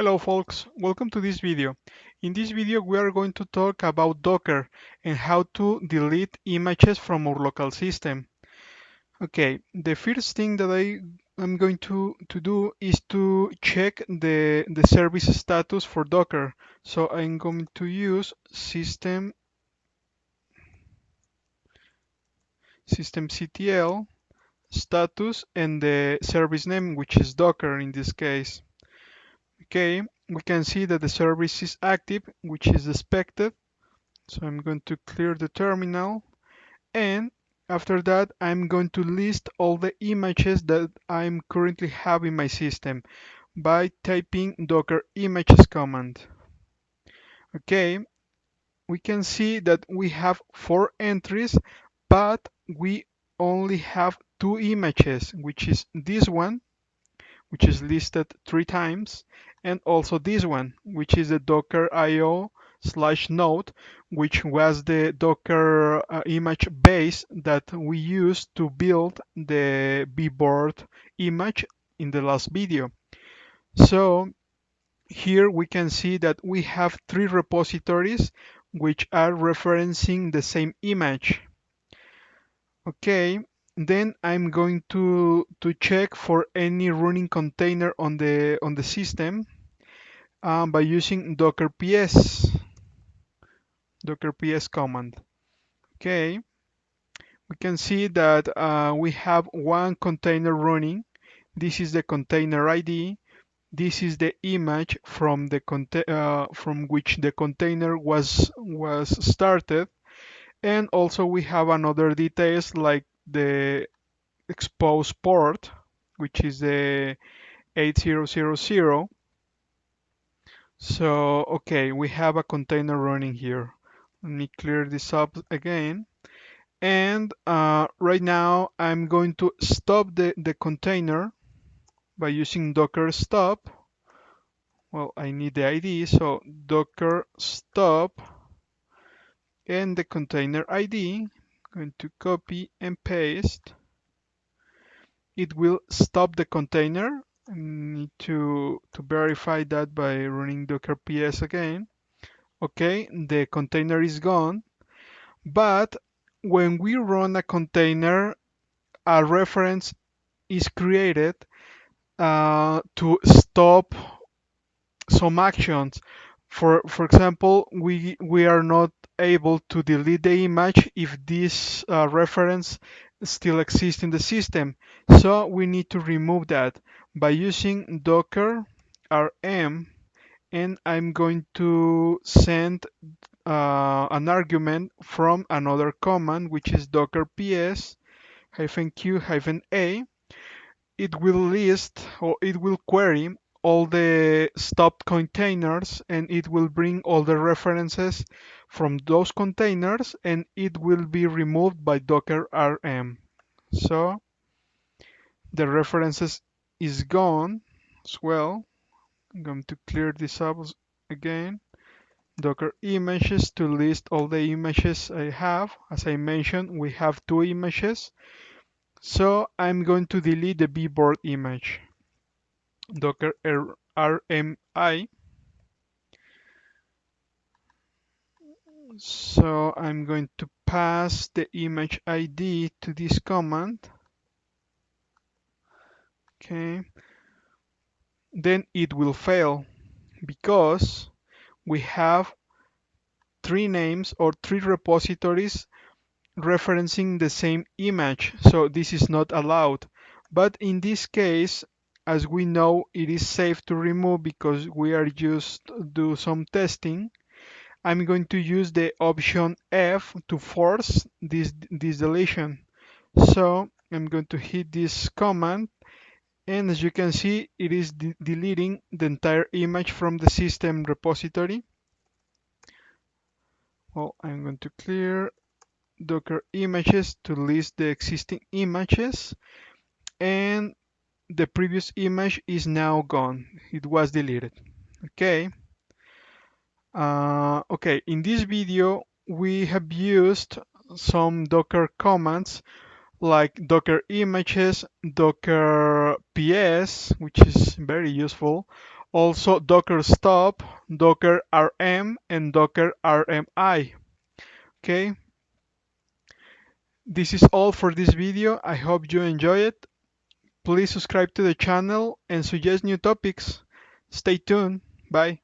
Hello folks, welcome to this video. In this video we are going to talk about Docker and how to delete images from our local system. Okay, the first thing that am going to do is to check the service status for Docker. So I'm going to use systemctl status and the service name, which is Docker in this case. Okay, we can see that the service is active, which is expected. So I'm going to clear the terminal, and after that I'm going to list all the images that I'm currently have in my system by typing docker images command. Okay, we can see that we have 4 entries, but we only have 2 images, which is this one, which is listed 3 times, and also this one, which is the Docker IO/node, which was the Docker image base that we used to build the vboard image in the last video. So here we can see that we have 3 repositories which are referencing the same image. Okay, then I'm going to check for any running container on the system by using docker ps command. Okay, we can see that we have one container running. This is the container ID. This is the image from from which the container was started, and also we have another details like the expose port, which is the 8000. So, okay, we have a container running here. Let me clear this up again. And right now I'm going to stop the container by using docker stop. Well, I need the ID, so docker stop and the container ID. I'm going to copy and paste. It will stop the container. I need to verify that by running docker ps again. Okay, the container is gone, but when we run a container, a reference is created to stop some actions. For example, we are not able to delete the image if this reference still exists in the system. So we need to remove that by using docker rm, and I'm going to send an argument from another command, which is docker ps -q-a. It will list, or it will query all the stopped containers, and it will bring all the references from those containers, and it will be removed by docker rm. So the references is gone as well. I'm going to clear this up again. Docker images to list all the images I have. As I mentioned, we have 2 images. So I'm going to delete the vboard image. Docker rmi. So I'm going to pass the image ID to this command. Okay. Then it will fail because we have 3 names or 3 repositories referencing the same image, so this is not allowed. But in this case, as we know, it is safe to remove because we are just do some testing. I'm going to use the option F to force this deletion. So I'm going to hit this command, and as you can see, it is deleting the entire image from the system repository. Well, I'm going to clear docker images to list the existing images, and the previous image is now gone. It was deleted. Okay. Okay, in this video we have used some docker commands like docker images, docker ps, which is very useful, Also Docker stop, Docker rm, and Docker rmi. Okay, this is all for this video. I hope you enjoy it. Please subscribe to the channel and suggest new topics. Stay tuned. Bye.